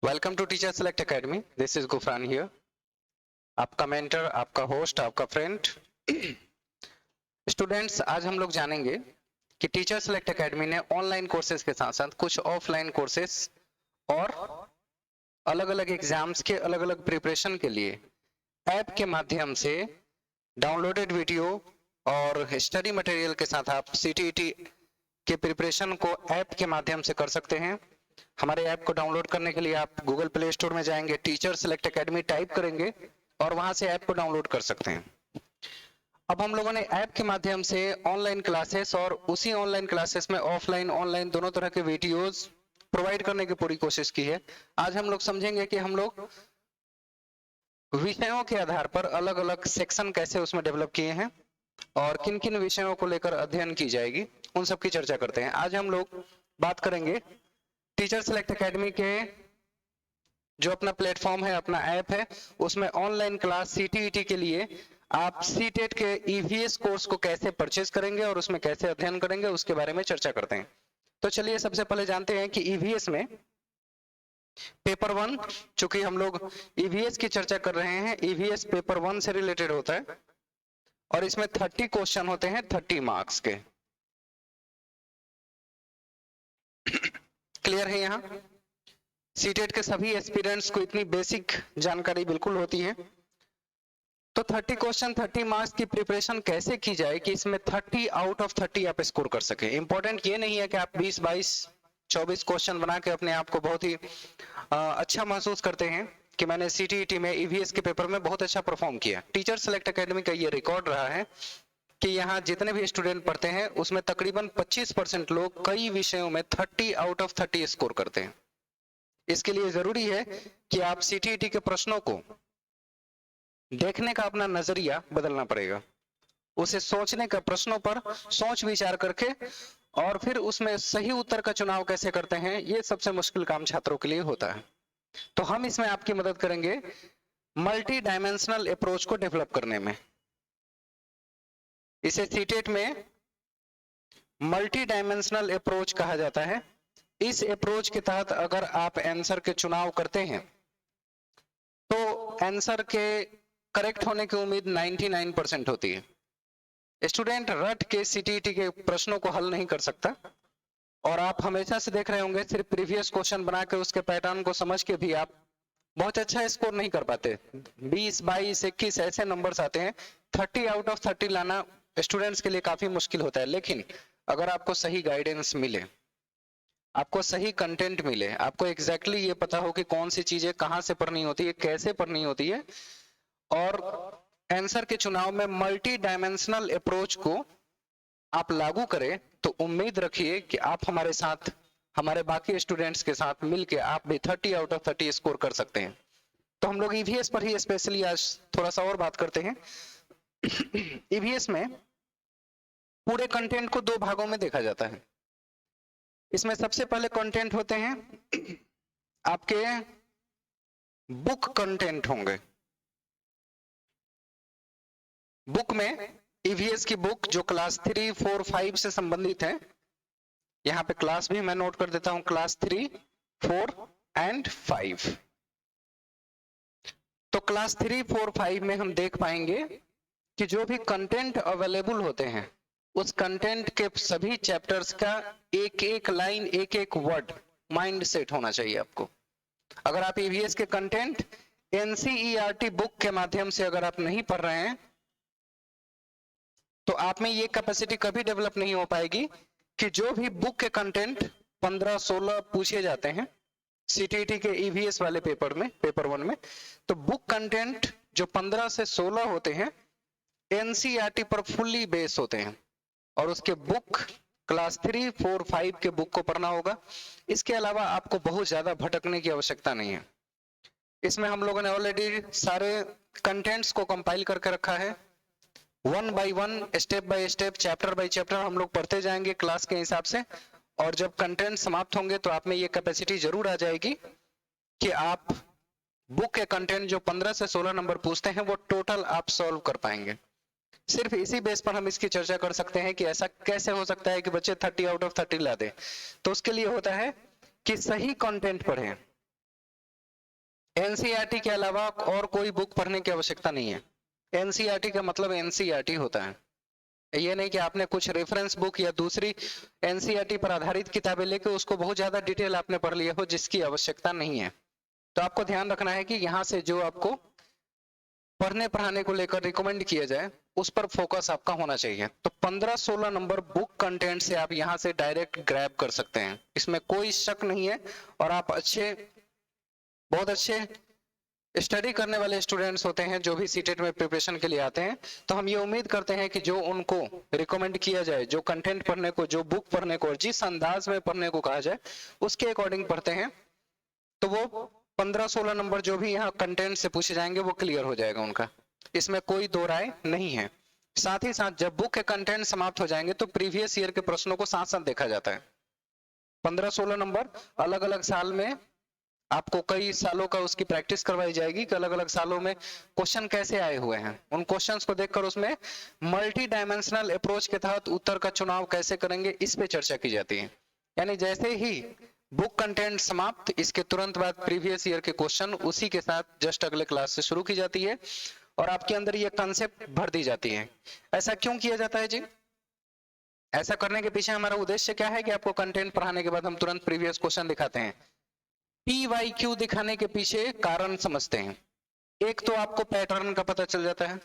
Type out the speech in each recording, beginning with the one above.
Welcome to teacher select academy. This is Gufran here, आपका mentor, आपका host, आपका friend. Students, आज हम लोग जानेंगे कि टीचर सेलेक्ट एकेडमी ने ऑनलाइन कोर्सेज के साथ साथ कुछ ऑफलाइन कोर्सेज और अलग अलग एग्जाम्स के अलग अलग प्रिपरेशन के लिए ऐप के माध्यम से डाउनलोडेड वीडियो और स्टडी मटेरियल के साथ आप सीटीईटी के प्रिपरेशन को ऐप के माध्यम से कर सकते हैं। हमारे ऐप को डाउनलोड करने के लिए आप गूगल प्ले स्टोर में जाएंगे, टीचर सेलेक्ट एकेडमी टाइप करेंगे और वहां से ऐप को डाउनलोड कर सकते हैं। अब हम लोगों ने ऐप के माध्यम से ऑनलाइन क्लासेस और उसी ऑनलाइन क्लासेस में ऑफलाइन ऑनलाइन दोनों तरह के वीडियोस प्रोवाइड करने की पूरी कोशिश की है। आज हम लोग समझेंगे कि हम लोग विषयों के आधार पर अलग अलग सेक्शन कैसे उसमें डेवलप किए हैं और किन किन विषयों को लेकर अध्ययन की जाएगी, उन सब की चर्चा करते हैं। आज हम लोग बात करेंगे टीचर सेलेक्ट एकेडमी के जो अपना प्लेटफॉर्म है, अपना ऐप है, उसमें ऑनलाइन क्लास सीटीईटी के लिए आप सीटेट के ईवीएस कोर्स को कैसे परचेज करेंगे और उसमें कैसे अध्ययन करेंगे, उसके बारे में चर्चा करते हैं। तो चलिए सबसे पहले जानते हैं कि ईवीएस में पेपर 1, चूंकि हम लोग ईवीएस की चर्चा कर रहे हैं, ईवीएस पेपर 1 से रिलेटेड होता है और इसमें 30 क्वेश्चन होते हैं 30 मार्क्स के। क्लियर है? यहाँ सीटेट के सभी एस्पिरेंट्स को इतनी बेसिक जानकारी बिल्कुल होती है। तो 30 क्वेश्चन 30 मार्क्स की प्रिपरेशन कैसे की जाए कि इसमें 30 आउट ऑफ 30 आप स्कोर कर सके। इंपॉर्टेंट ये नहीं है कि आप 20, 22, 24 क्वेश्चन बना के अपने आप को बहुत ही अच्छा महसूस करते हैं कि मैंने सीटीईटी में ईवीएस के पेपर में बहुत अच्छा परफॉर्म किया। टीचर सेलेक्ट एकेडमी का ये रिकॉर्ड रहा है कि यहाँ जितने भी स्टूडेंट पढ़ते हैं उसमें तकरीबन 25% लोग कई विषयों में 30 आउट ऑफ 30 स्कोर करते हैं। इसके लिए जरूरी है कि आप सीटीईटी के प्रश्नों को देखने का अपना नजरिया बदलना पड़ेगा, उसे सोचने का, प्रश्नों पर सोच विचार करके और फिर उसमें सही उत्तर का चुनाव कैसे करते हैं, ये सबसे मुश्किल काम छात्रों के लिए होता है। तो हम इसमें आपकी मदद करेंगे मल्टी डायमेंशनल अप्रोच को डेवलप करने में। इसे सीटेट में मल्टी डायमेंशनल अप्रोच कहा जाता है। इस अप्रोच के तहत अगर आप आंसर के चुनाव करते हैं तो आंसर के करेक्ट होने की उम्मीद 99% होती है। स्टूडेंट रट के सीटीईटी के प्रश्नों को हल नहीं कर सकता और आप हमेशा से देख रहे होंगे सिर्फ प्रीवियस क्वेश्चन बना के उसके पैटर्न को समझ के भी आप बहुत अच्छा स्कोर नहीं कर पाते। 20, 22, 21 ऐसे नंबर्स आते हैं। 30 आउट ऑफ 30 लाना स्टूडेंट्स के लिए काफी मुश्किल होता है। लेकिन अगर आपको सही गाइडेंस मिले, आपको सही कंटेंट मिले, आपको एग्जैक्टली ये पता हो कि कौन सी चीजें कहां से पढ़नी होती है, कैसे पढ़नी होती है और आंसर के चुनाव में मल्टी डायमेंशनल अप्रोच को आप लागू करें, तो उम्मीद रखिए कि आप हमारे साथ, हमारे बाकी स्टूडेंट्स के साथ मिलके आप भी 30 आउट ऑफ 30 स्कोर कर सकते हैं। तो हम लोग ईवीएस पर ही स्पेशली आज थोड़ा सा और बात करते हैं। ईवीएस में पूरे कंटेंट को 2 भागों में देखा जाता है। इसमें सबसे पहले कंटेंट होते हैं आपके बुक कंटेंट होंगे। बुक में ईवीएस की बुक जो क्लास 3, 4, 5 से संबंधित है, यहां पे क्लास भी मैं नोट कर देता हूं, क्लास 3, 4 एंड 5। तो क्लास 3, 4, 5 में हम देख पाएंगे कि जो भी कंटेंट अवेलेबल होते हैं उस कंटेंट के सभी चैप्टर्स का एक एक लाइन, एक एक वर्ड माइंड सेट होना चाहिए आपको। अगर आप ईवीएस के कंटेंट एनसीईआरटी बुक के माध्यम से अगर आप नहीं पढ़ रहे हैं तो आप में ये कैपेसिटी कभी डेवलप नहीं हो पाएगी कि जो भी बुक के कंटेंट 15-16 पूछे जाते हैं सीटीईटी के ईवीएस वाले पेपर में, पेपर 1 में, तो बुक कंटेंट जो 15 से 16 होते हैं एनसीईआरटी पर फुल्ली बेस होते हैं और उसके बुक क्लास 3, 4, 5 के बुक को पढ़ना होगा। इसके अलावा आपको बहुत ज्यादा भटकने की आवश्यकता नहीं है। इसमें हम लोगों ने ऑलरेडी सारे कंटेंट्स को कंपाइल करके रखा है। 1 by 1, step by step, chapter by chapter हम लोग पढ़ते जाएंगे क्लास के हिसाब से और जब कंटेंट समाप्त होंगे तो आप में ये कैपेसिटी जरूर आ जाएगी कि आप बुक के कंटेंट जो 15 से 16 नंबर पूछते हैं वो टोटल आप सॉल्व कर पाएंगे। सिर्फ इसी बेस पर हम इसकी चर्चा कर सकते हैं कि ऐसा कैसे हो सकता है कि बच्चे 30 आउट ऑफ 30 ला दे। तो उसके लिए होता है कि सही कंटेंट पढ़ें, एनसीईआरटी के अलावा और कोई बुक पढ़ने की आवश्यकता नहीं है। एनसीईआरटी का मतलब एनसीईआरटी होता है, ये नहीं कि आपने कुछ रेफरेंस बुक या दूसरी एनसीईआरटी पर आधारित किताबें लेके उसको बहुत ज्यादा डिटेल आपने पढ़ लिया हो, जिसकी आवश्यकता नहीं है। तो आपको ध्यान रखना है कि यहाँ से जो आपको पढ़ने पढ़ाने को लेकर रिकमेंड किया जाए उस पर फोकस आपका होना चाहिए। तो 15-16 नंबर बुक कंटेंट से आप यहाँ से डायरेक्ट ग्रैब कर सकते हैं, इसमें कोई शक नहीं है। और आप बहुत अच्छे स्टडी करने वाले स्टूडेंट्स होते हैं जो भी सीटेट में प्रिपरेशन के लिए आते हैं, तो हम ये उम्मीद करते हैं कि जो उनको रिकमेंड किया जाए, जो कंटेंट पढ़ने को, जो बुक पढ़ने को, जिस अंदाज में पढ़ने को कहा जाए उसके अकॉर्डिंग पढ़ते हैं, तो वो 15-16 नंबर जो भी यहाँ कंटेंट से पूछे जाएंगे वो क्लियर हो जाएगा उनका, इसमें कोई दो राय नहीं है। साथ ही साथ जब बुक के कंटेंट समाप्त हो जाएंगे तो प्रीवियस ईयर के प्रश्नों को साथ साथ देखा जाता है। 15-16 नंबर अलग अलग साल में आपको कई सालों का उसकी प्रैक्टिस करवाई जाएगी कि अलग अलग सालों में क्वेश्चन कैसे आए हुए हैं, उन क्वेश्चंस को देखकर उसमें मल्टी डायमेंशनल अप्रोच के तहत उत्तर का चुनाव कैसे करेंगे इस पे चर्चा की जाती है। यानी जैसे ही बुक कंटेंट समाप्त, इसके तुरंत बाद प्रीवियस ईयर के क्वेश्चन उसी के साथ जस्ट अगले क्लास से शुरू की जाती है और आपके अंदर ये कंसेप्ट भर दी जाती है। ऐसा क्यों किया जाता है जी? ऐसा करने के पीछे हमारा उद्देश्य क्या है कि आपको कंटेंट पढ़ाने के बाद हम तुरंत प्रीवियस क्वेश्चन दिखाते हैं। PYQ दिखाने के पीछे कारण समझते हैं। एक तो आपको पैटर्न का पता चल जाता है,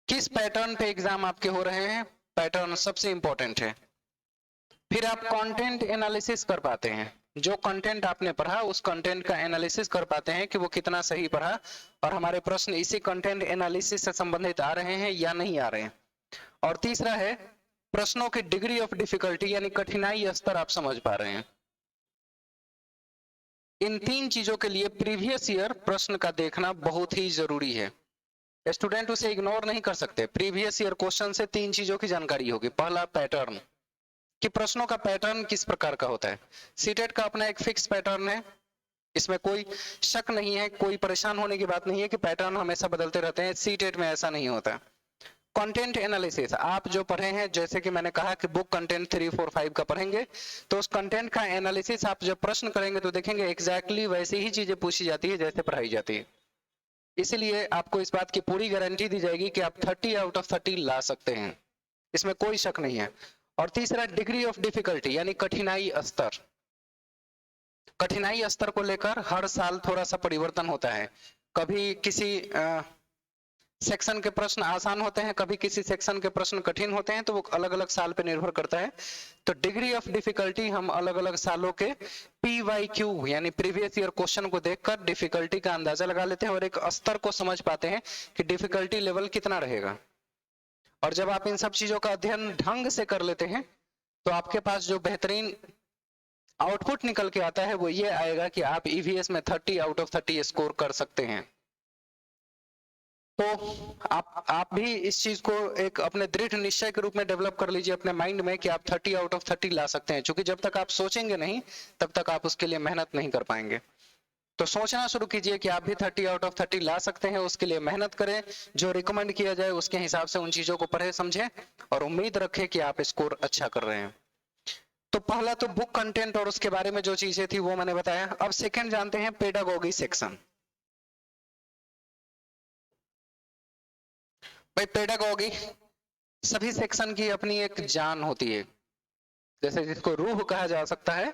किस पैटर्न पे एग्जाम आपके हो रहे हैं, पैटर्न सबसे इंपॉर्टेंट है। फिर आप कंटेंट एनालिसिस कर पाते हैं, जो कंटेंट आपने पढ़ा उस कंटेंट का एनालिसिस कर पाते हैं कि वो कितना सही पढ़ा और हमारे प्रश्न इसी कंटेंट एनालिसिस से संबंधित आ रहे हैं या नहीं आ रहे हैं। और तीसरा है प्रश्नों की डिग्री ऑफ डिफिकल्टी, यानी कठिनाई स्तर आप समझ पा रहे हैं। इन तीन चीजों के लिए प्रीवियस ईयर प्रश्न का देखना बहुत ही जरूरी है। स्टूडेंट उसे इग्नोर नहीं कर सकते। प्रीवियस ईयर क्वेश्चन से तीन चीजों की जानकारी होगी। पहला पैटर्न, कि प्रश्नों का पैटर्न किस प्रकार का होता है। सीटेट का अपना एक फिक्स पैटर्न है, इसमें कोई शक नहीं है, कोई परेशान होने की बात नहीं है कि पैटर्न हमेशा बदलते रहते हैं। सीटेट में ऐसा नहीं होता। कंटेंट एनालिसिस, आप जो पढ़े हैं, जैसे कि मैंने कहा कि बुक कंटेंट 3, 4, 5 का पढ़ेंगे, तो उस कंटेंट का एनालिसिस आप जब प्रश्न करेंगे तो देखेंगे एग्जैक्टली वैसी ही चीजें पूछी जाती है जैसे पढ़ाई जाती है। इसलिए आपको इस बात की पूरी गारंटी दी जाएगी कि आप 30 आउट ऑफ 30 ला सकते हैं, इसमें कोई शक नहीं है। और तीसरा डिग्री ऑफ डिफिकल्टी, यानी कठिनाई स्तर। कठिनाई स्तर को लेकर हर साल थोड़ा सा परिवर्तन होता है। कभी किसी सेक्शन के प्रश्न आसान होते हैं, कभी किसी सेक्शन के प्रश्न कठिन होते हैं, तो वो अलग अलग साल पे निर्भर करता है। तो डिग्री ऑफ डिफिकल्टी हम अलग अलग सालों के PYQ यानी प्रीवियस ईयर क्वेश्चन को देखकर डिफिकल्टी का अंदाजा लगा लेते हैं और एक स्तर को समझ पाते हैं कि डिफिकल्टी लेवल कितना रहेगा। और जब आप इन सब चीजों का अध्ययन ढंग से कर लेते हैं तो आपके पास जो बेहतरीन आउटपुट निकल के आता है वो ये आएगा कि आप EVS में 30 आउट ऑफ 30 स्कोर कर सकते हैं। तो आप भी इस चीज को एक अपने दृढ़ निश्चय के रूप में डेवलप कर लीजिए अपने माइंड में कि आप 30 आउट ऑफ 30 ला सकते हैं, क्योंकि जब तक आप सोचेंगे नहीं तब तक आप उसके लिए मेहनत नहीं कर पाएंगे। तो सोचना शुरू कीजिए कि आप भी 30 आउट ऑफ 30 ला सकते हैं, उसके लिए मेहनत करें, जो रिकमेंड किया जाए उसके हिसाब से उन चीजों को पढ़े समझें और उम्मीद रखें कि आप स्कोर अच्छा कर रहे हैं। तो पहला तो बुक कंटेंट और उसके बारे में जो चीजें थी वो मैंने बताया। अब सेकंड जानते हैं पेडागोगी सेक्शन। भाई पेडागोगी, सभी सेक्शन की अपनी एक जान होती है, जैसे जिसको रूह कहा जा सकता है।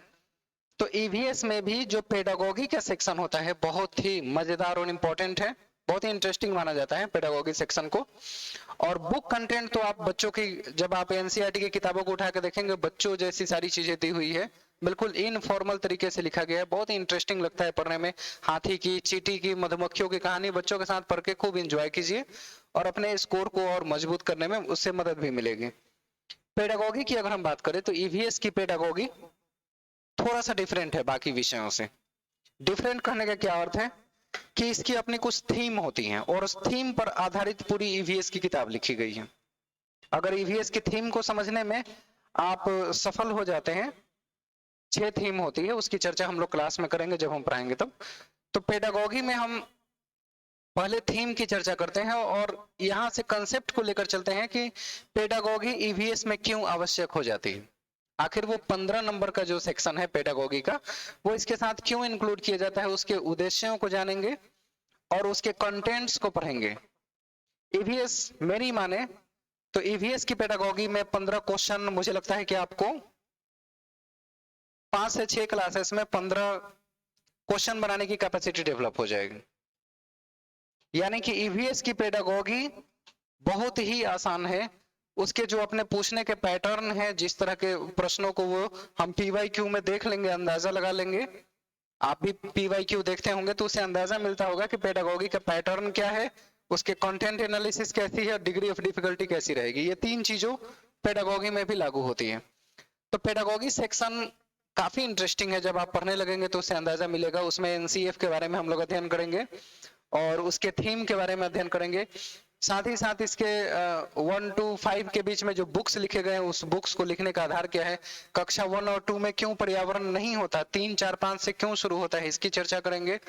तो EVS में भी जो पेडागोगी का सेक्शन होता है बहुत ही मजेदार और इम्पोर्टेंट है, बहुत ही इंटरेस्टिंग माना जाता है पेडागोगी सेक्शन को। और बुक कंटेंट तो आप बच्चों की, जब आप NCERT की किताबों को उठा के देखेंगे बच्चों जैसी सारी चीजें दी हुई है, बिल्कुल इनफॉर्मल तरीके से लिखा गया है, बहुत ही इंटरेस्टिंग लगता है पढ़ने में। हाथी की, चींटी की, मधुमक्खियों की कहानी बच्चों के साथ पढ़ के खूब इंजॉय कीजिए और अपने स्कोर को और मजबूत करने में उससे मदद भी मिलेगी। पेडागोगी की अगर हम बात करें तो EVS की पेडागोगी थोड़ा सा डिफरेंट है बाकी विषयों से। डिफरेंट कहने का क्या अर्थ है कि इसकी अपनी कुछ थीम होती हैं और उस थीम पर आधारित पूरी EVS की किताब लिखी गई है। अगर EVS की थीम को समझने में आप सफल हो जाते हैं, 6 थीम होती है, उसकी चर्चा हम लोग क्लास में करेंगे जब हम पढ़ाएंगे तब। तो पेडागोगी में हम पहले थीम की चर्चा करते हैं और यहां से कंसेप्ट को लेकर चलते हैं कि पेडागोगी EVS में क्यों आवश्यक हो जाती है। आखिर वो 15 नंबर का जो सेक्शन है पेडागोगी का, वो इसके साथ क्यों इंक्लूड किया जाता है, उसके उद्देश्यों को जानेंगे और उसके कंटेंट्स को पढ़ेंगे। ईवीएस मेरी माने तो ईवीएस की पेडागोगी में 15 क्वेश्चन, मुझे लगता है कि आपको 5 से 6 क्लासेस में 15 क्वेश्चन बनाने की कैपेसिटी डेवलप हो जाएगी। यानी कि ईवीएस की पेडागोगी बहुत ही आसान है। उसके जो अपने पूछने के पैटर्न है, जिस तरह के प्रश्नों को वो हम पीवाईक्यू में देख लेंगे, अंदाजा लगा लेंगे। आप भी पीवाईक्यू देखते होंगे तो उससे अंदाजा मिलता होगा कि पेडागोगी का पैटर्न क्या है, उसके कंटेंट एनालिसिस कैसी है, डिग्री ऑफ डिफिकल्टी कैसी रहेगी। ये 3 चीजों पेडागोगी में भी लागू होती है। तो पेडागोगी सेक्शन काफी इंटरेस्टिंग है, जब आप पढ़ने लगेंगे तो उससे अंदाजा मिलेगा। उसमें एनसीएफ के बारे में हम लोग अध्ययन करेंगे और उसके थीम के बारे में अध्ययन करेंगे। साथ ही साथ इसके 1 to 5 के बीच में जो बुक्स लिखे गए हैं, उस बुक्स को लिखने का आधार क्या है, कक्षा 1 और 2 में क्यों पर्यावरण नहीं होता, 3, 4, 5 से क्यों शुरू होता है, इसकी चर्चा करेंगे।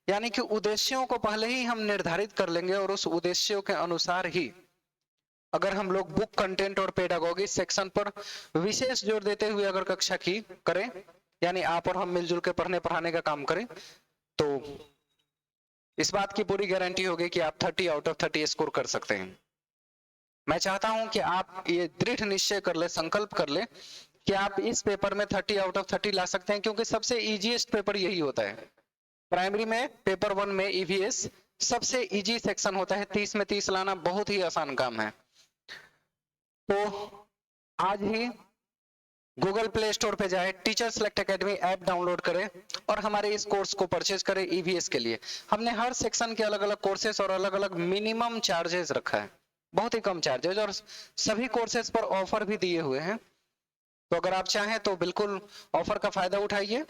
यानी कि उद्देश्यों को पहले ही हम निर्धारित कर लेंगे और उस उद्देश्यों के अनुसार ही अगर हम लोग बुक कंटेंट और पेडागोगी सेक्शन पर विशेष जोर देते हुए अगर कक्षा की करें, यानी आप और हम मिलजुल के पढ़ने पढ़ाने का काम करें, तो इस बात की पूरी गारंटी होगी कि आप 30 आउट ऑफ 30 स्कोर कर सकते हैं। मैं चाहता हूं कि आप ये दृढ़ निश्चय कर ले, संकल्प कर ले कि आप इस पेपर में 30 आउट ऑफ 30 ला सकते हैं, क्योंकि सबसे इजीएस्ट पेपर यही होता है। प्राइमरी में पेपर 1 में ईवीएस सबसे इजी सेक्शन होता है, 30 में 30 लाना बहुत ही आसान काम है। तो आज ही गूगल प्ले स्टोर पे जाए, teacher select academy app download करें और हमारे इस कोर्स को परचेज करें ईवीएस के लिए। हमने हर सेक्शन के अलग अलग कोर्सेस और अलग अलग मिनिमम चार्जेस रखा है, बहुत ही कम चार्जेस, और सभी कोर्सेज पर ऑफर भी दिए हुए हैं। तो अगर आप चाहें तो बिल्कुल ऑफर का फायदा उठाइए,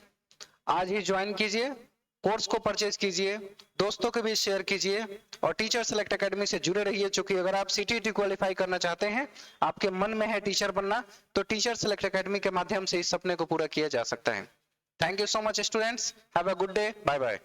आज ही ज्वाइन कीजिए, कोर्स को परचेज कीजिए, दोस्तों के बीच शेयर कीजिए और टीचर सेलेक्ट एकेडमी से जुड़े रहिए। चूंकि अगर आप सीटीईटी क्वालिफाई करना चाहते हैं, आपके मन में है टीचर बनना, तो टीचर सेलेक्ट एकेडमी के माध्यम से इस सपने को पूरा किया जा सकता है। Thank you so much students, have a good day, bye bye.